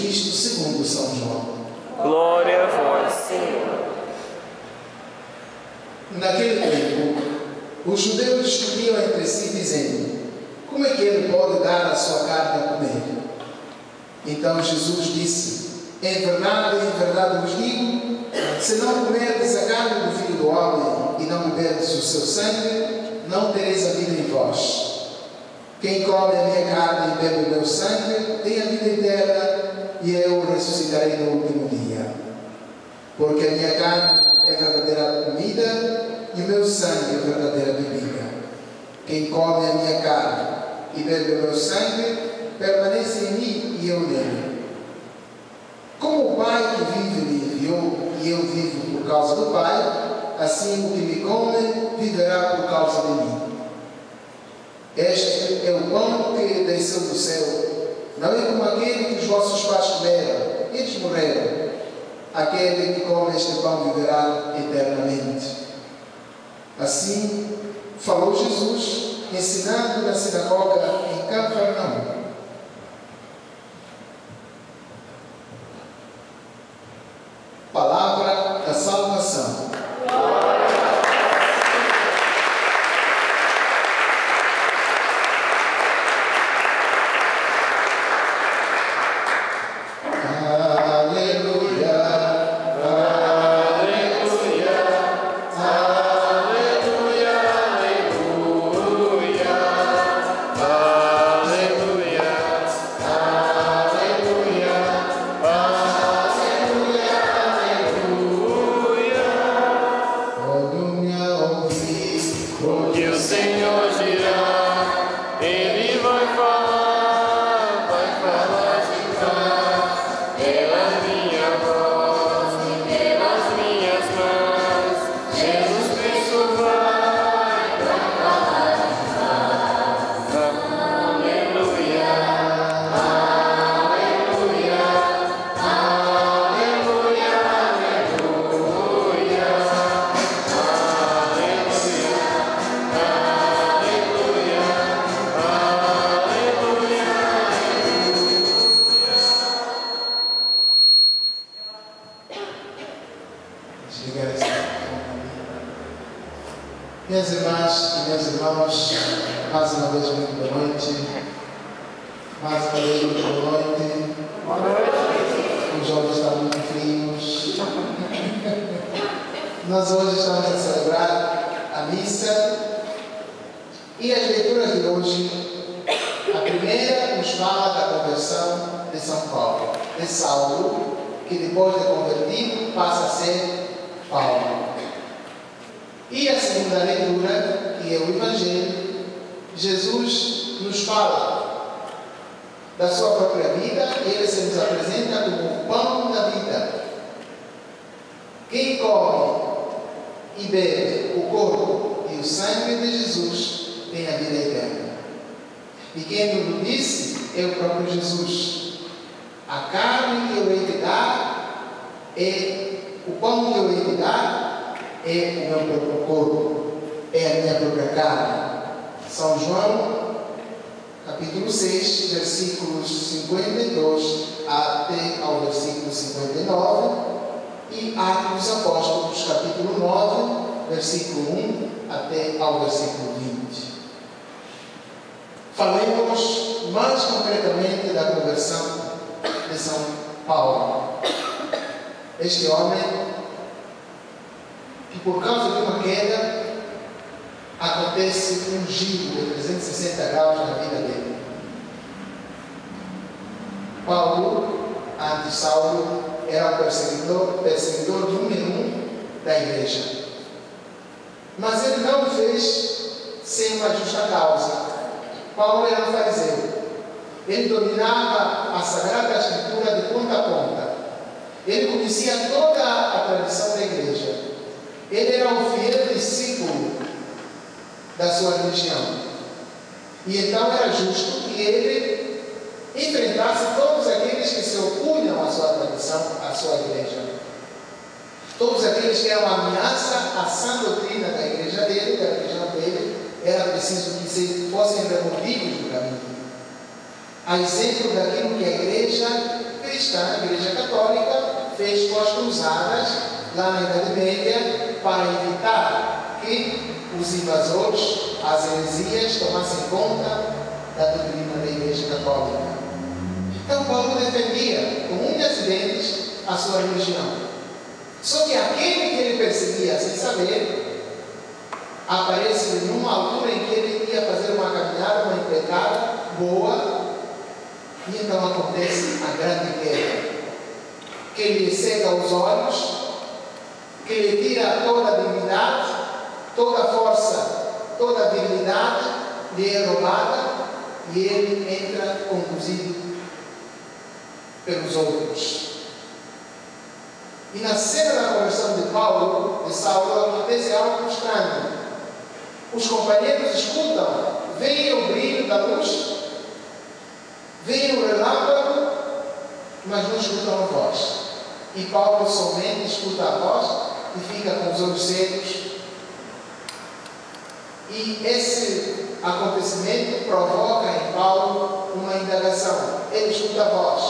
Cristo segundo São João. Glória a vós, Senhor. Naquele tempo, os judeus discutiam entre si, dizendo: como é que ele pode dar a sua carne a comer? Então Jesus disse: em verdade vos digo, se não comerdes a carne do Filho do Homem e não beberdes o seu sangue, não tereis a vida em vós. Quem come a minha carne e bebe o meu sangue tem a vida eterna, e eu o ressuscitarei no último dia. Porque a minha carne é verdadeira comida e o meu sangue é verdadeira bebida. Quem come a minha carne e bebe o meu sangue permanece em mim e eu nele. Como o Pai que vive me enviou e eu vivo por causa do Pai, assim o que me come viverá por causa de mim. Este é o pão que desceu do céu, não é como aquele que os vossos pais comeram, eles morreram. Aquele que come este pão viverá eternamente. Assim falou Jesus, ensinando na sinagoga em Cafarnaum. Palavra da salvação. Minhas irmãs e meus irmãos, mais uma vez muito boa noite. Mais uma vez muito boa noite. Boa noite. Os olhos estão muito frios. Nós hoje estamos a celebrar a missa e as leituras de hoje. A primeira nos fala da conversão de São Paulo, de Saulo, que depois de convertido passa a ser Paulo. E a segunda leitura, que é o Evangelho, Jesus nos fala da sua própria vida, ele se nos apresenta como o pão da vida. Quem come e bebe o corpo e o sangue de Jesus tem a vida eterna. E quem nos disse é o próprio Jesus. A carne que eu hei de dar o pão que eu hei de dar é o meu próprio corpo, é a minha própria carne. São João, capítulo 6, versículos 52 até ao versículo 59, e Atos dos Apóstolos, capítulo 9, versículo 1 até ao versículo 20. Falemos mais concretamente da conversão de São Paulo. Este homem que por causa de uma queda acontece um giro de 360 graus na vida dele. Paulo, antes Saulo, era o perseguidor número 1 da igreja. Mas ele não o fez sem uma justa causa. Paulo era um fariseu. Ele dominava a Sagrada Escritura de ponta a ponta. Ele conhecia toda a tradição da igreja. Ele era um fiel discípulo da sua religião. E então era justo que ele enfrentasse todos aqueles que se opunham à sua tradição, à sua igreja. Todos aqueles que eram ameaça à sã doutrina da igreja dele, da religião dele, era preciso que fossem removidos do caminho. A exemplo daquilo que a igreja cristã, a Igreja Católica, fez com as cruzadas lá na Idade Média para evitar que os invasores, as heresias, tomassem conta da doutrina da Igreja Católica. Então Paulo defendia com unhas e dentes a sua religião. Só que aquele que ele perseguia sem saber, aparece numa altura em que ele ia fazer uma caminhada, uma empreitada boa, e então acontece a grande queda, que lhe cega os olhos, que lhe tira toda a dignidade, toda a força, toda a virilidade, lhe é roubada, e ele entra conduzido pelos outros. E na cena da conversão de Saulo, acontece algo estranho. Os companheiros escutam, veem o brilho da luz, veem o relâmpago, mas não escutam a voz. E Paulo somente escuta a voz e fica com os olhos cegos. E esse acontecimento provoca em Paulo uma indagação. Ele escuta a voz: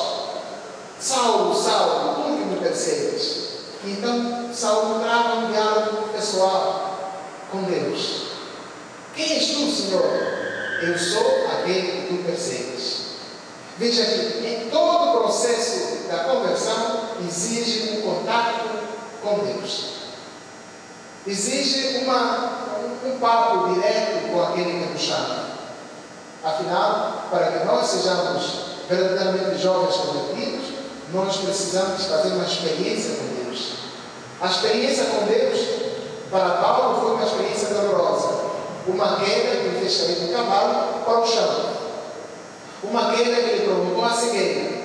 Saulo, Saulo, por que me persegues? E então Saulo trava um diálogo pessoal com Deus. Quem és tu, Senhor? Eu sou aquele que tu persegues. Veja que em todo o processo da conversão exige um contato com Deus. Exige um papo direto com aquele que nos chama. Afinal, para que nós sejamos verdadeiramente jovens convertidos, nós precisamos fazer uma experiência com Deus. A experiência com Deus, para Paulo, foi uma experiência dolorosa. Uma queda que lhe fez cair do cavalo para o chão. Uma queda que lhe provocou a cegueira.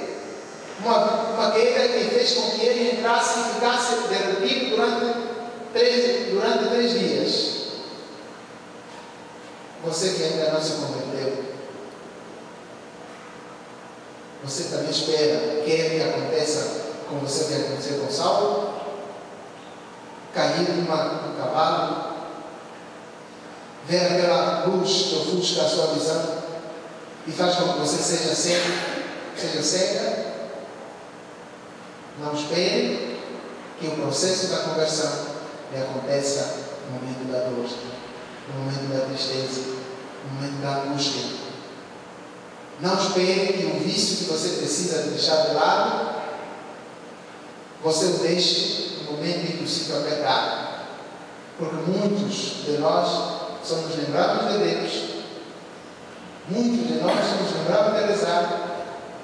Uma queda que fez com que ele entrasse e ficasse derretido durante 3 dias. Você que ainda não se converteu, você também espera que aconteça com você, que aconteceu com Saulo? Cair num cavalo, ver aquela luz que ofusca a sua visão e faz com que você seja cega? Não espere que o processo da conversão lhe aconteça no momento da dor, no momento da tristeza, no momento da angústia. Não espere que o vício que você precisa deixar de lado, você o deixe no momento em que o sinta pecado. Porque muitos de nós só nos lembramos de Deus, muitos de nós só nos lembramos de rezar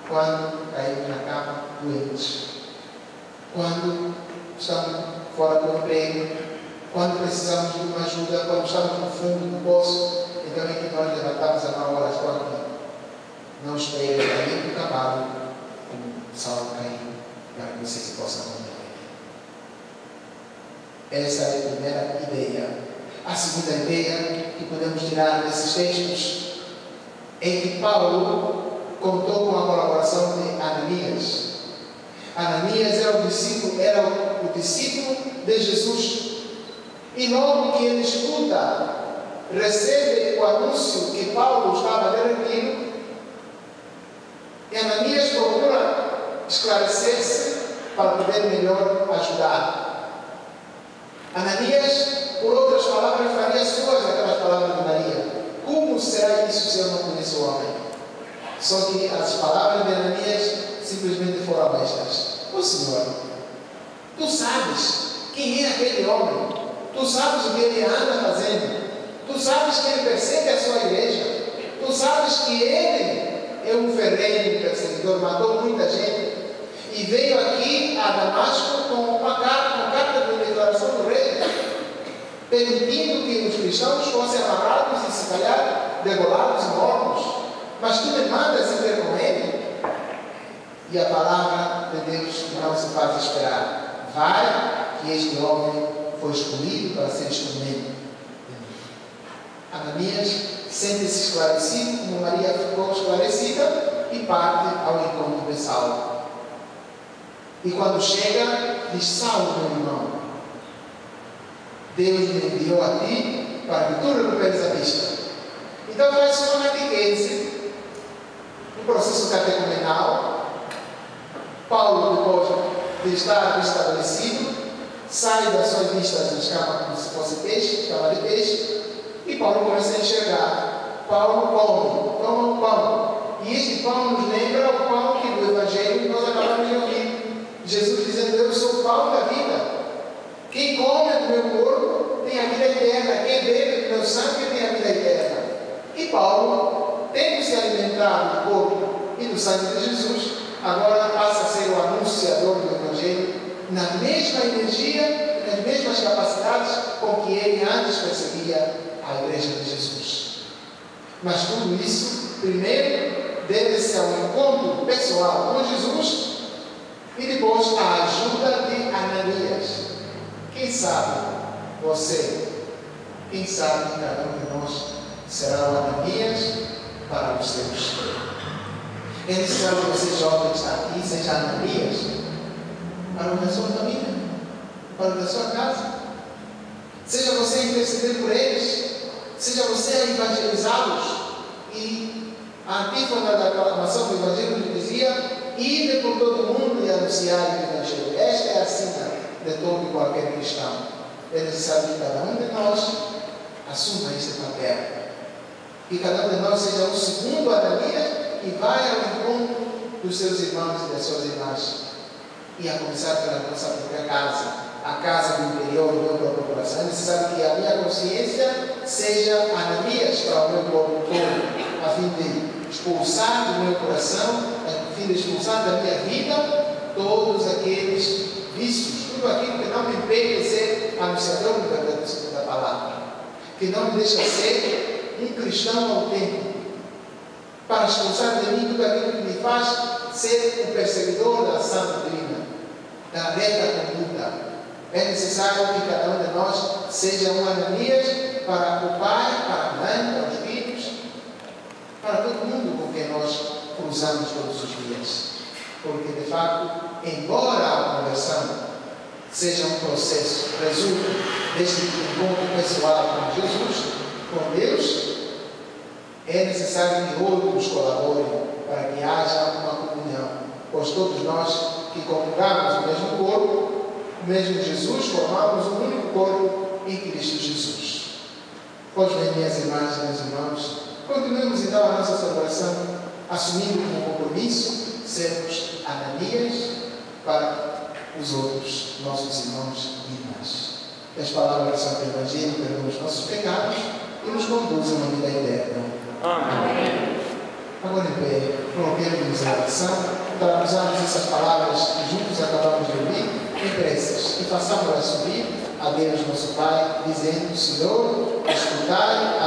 quando caímos na cama doentes, quando estamos fora do emprego, quando precisamos de uma ajuda, quando estamos no fundo do poço, então é que nós levantamos a mão, olha, estou aqui. Não espere cair do cavalo como Saulo caiu, para que você se possa converter. Essa é a primeira ideia. A segunda ideia que podemos tirar desses textos é que Paulo contou com a colaboração de Ananias. Ananias era o discípulo de Jesus. E logo que ele escuta, recebe o anúncio que Paulo estava derretido, e Ananias procura esclarecer-se para poder melhor ajudar. Ananias, por outras palavras, faria suas aquelas palavras de Maria. Como será isso se eu não conheço o homem? Só que as palavras de Ananias simplesmente foram estas: Ô Senhor, tu sabes quem é aquele homem, tu sabes o que ele anda fazendo, tu sabes que ele persegue a sua igreja, tu sabes que ele é um ferrenho perseguidor, matou muita gente e veio aqui a Damasco com uma carta de declaração do rei, permitindo que os cristãos fossem amarrados e se calhar degolados e mortos. Mas tu me mandas ir ter com ele? E a palavra de Deus não se faz esperar. Vai, que este homem foi escolhido para ser instrumento. Ananias sente-se esclarecido, como Maria ficou esclarecida, e parte ao encontro de Saulo. E quando chega, diz: Saulo, meu irmão, Deus me enviou a ti para que tu recuperes a vista. Então faz uma catequese, um processo catecumenal, Paulo, depois de estar estabelecido, sai das suas vistas das camas como se fosse peixe, cama de peixe, e Paulo começa a enxergar. Paulo toma o pão. E este pão nos lembra o pão que do Evangelho que nós acabamos de ouvir. Jesus dizendo: eu sou o pão da vida. Quem come do meu corpo tem a vida eterna. Quem bebe do meu sangue tem a vida eterna. E Paulo, tendo se alimentado do corpo e do sangue de Jesus, agora passa a ser o anunciador do Evangelho na mesma energia, nas mesmas capacidades com que ele antes perseguia a Igreja de Jesus. Mas tudo isso, primeiro, deve-se ao encontro pessoal com Jesus e depois à ajuda de Ananias. Quem sabe você, quem sabe cada um de nós será o Ananias para os seus. É necessário que você, jovem que está aqui, seja Ananias para o da sua família, para o da sua casa. Seja você a interceder por eles, seja você a evangelizá-los. E a antífona da aclamação do Evangelho dizia: ide por todo o mundo e anunciar o Evangelho. Esta é a sina de todo e qualquer cristão. É necessário que cada um de nós assuma este papel. Que cada um de nós seja o segundo Ananias que vai ao encontro dos seus irmãos e das suas irmãs. E a começar pela nossa própria casa, a casa do interior do meu próprio coração. É necessário que a minha consciência seja Ananias para o meu próprio corpo, a fim de expulsar do meu coração, a fim de expulsar da minha vida todos aqueles vícios, tudo aquilo que não me impede de ser anunciador da palavra, que não me deixa ser um cristão autêntico, para expulsar de mim tudo aquilo que me faz ser o perseguidor da sã doutrina, da reta conduta. É necessário que cada um de nós seja um Ananias para o pai, para a mãe, para os filhos, para todo mundo com quem nós cruzamos todos os dias. Porque, de facto, embora a conversão seja um processo, resulta deste encontro pessoal com Jesus, com Deus, é necessário que outros colaborem para que haja uma comunhão. Pois todos nós que comungamos o mesmo corpo, o mesmo Jesus, formamos um único corpo em Cristo Jesus. Pois bem, minhas irmãs e meus irmãos, continuemos então a nossa celebração, assumindo como compromisso sermos Ananias para os outros, nossos irmãos e irmãs. Que as palavras do Santo Evangelho perdoem os nossos pecados e nos conduzam à vida eterna. Amém. Agora em pé, coloquemos a oração para usarmos essas palavras que juntos acabamos de ouvir em preces e façamos-las subir a Deus nosso Pai, dizendo: Senhor, escutai